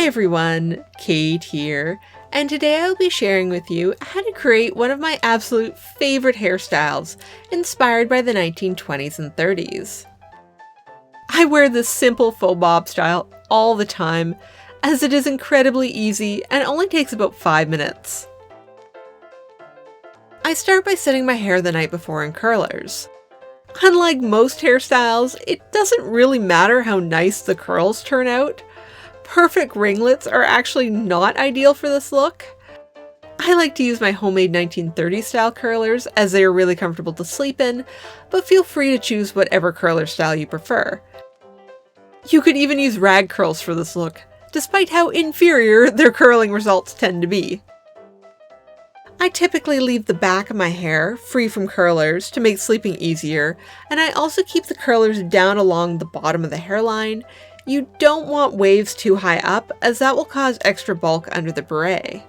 everyone, Kate here, and today I'll be sharing with you how to create one of my absolute favorite hairstyles inspired by the 1920s and 30s. I wear this simple faux bob style all the time as it is incredibly easy and only takes about 5 minutes. I start by setting my hair the night before in curlers. Unlike most hairstyles, it doesn't really matter how nice the curls turn out. Perfect ringlets are actually not ideal for this look. I like to use my homemade 1930s style curlers as they are really comfortable to sleep in, but feel free to choose whatever curler style you prefer. You could even use rag curls for this look, despite how inferior their curling results tend to be. I typically leave the back of my hair free from curlers to make sleeping easier, and I also keep the curlers down along the bottom of the hairline. You don't want waves too high up, as that will cause extra bulk under the beret.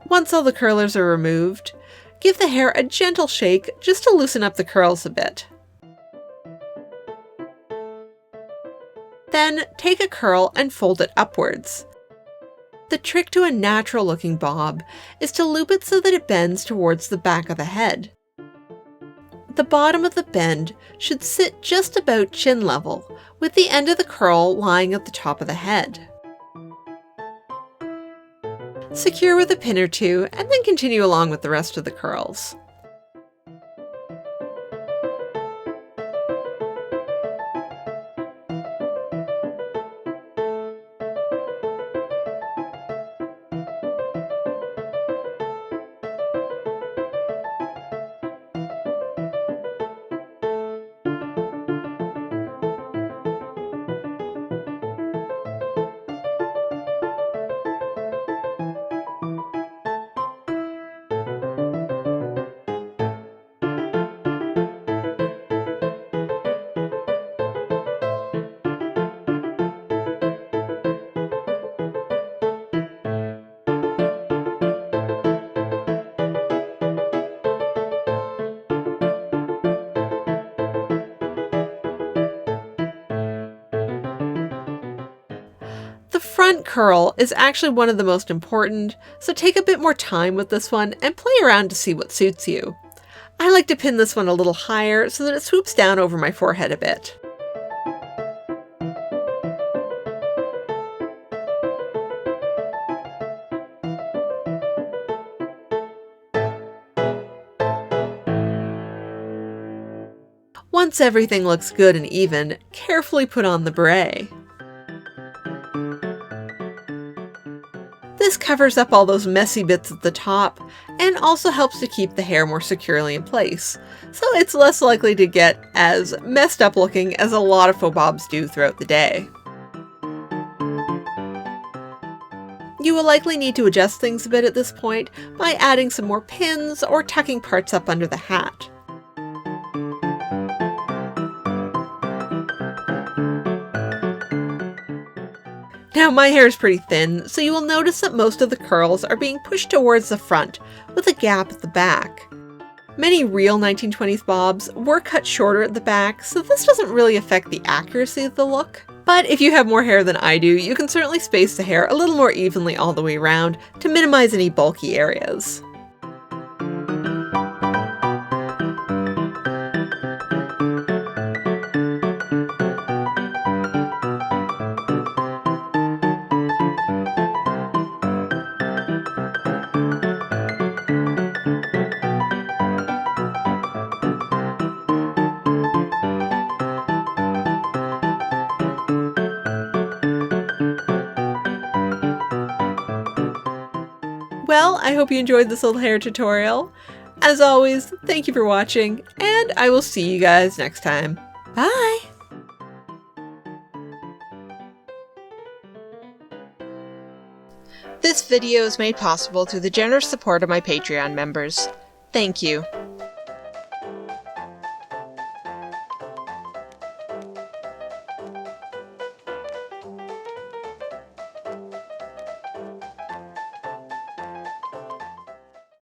Once all the curlers are removed, give the hair a gentle shake just to loosen up the curls a bit. Then take a curl and fold it upwards. The trick to a natural looking bob is to loop it so that it bends towards the back of the head. The bottom of the bend should sit just about chin level, with the end of the curl lying at the top of the head. Secure with a pin or two, and then continue along with the rest of the curls. The front curl is actually one of the most important, so take a bit more time with this one and play around to see what suits you. I like to pin this one a little higher so that it swoops down over my forehead a bit. Once everything looks good and even, carefully put on the beret. This covers up all those messy bits at the top and also helps to keep the hair more securely in place, so it's less likely to get as messed up looking as a lot of faux bobs do throughout the day. You will likely need to adjust things a bit at this point by adding some more pins or tucking parts up under the hat. Now my hair is pretty thin, so you will notice that most of the curls are being pushed towards the front, with a gap at the back. Many real 1920s bobs were cut shorter at the back, so this doesn't really affect the accuracy of the look. But if you have more hair than I do, you can certainly space the hair a little more evenly all the way around to minimize any bulky areas. Well, I hope you enjoyed this little hair tutorial. As always, thank you for watching, and I will see you guys next time. Bye! This video is made possible through the generous support of my Patreon members. Thank you.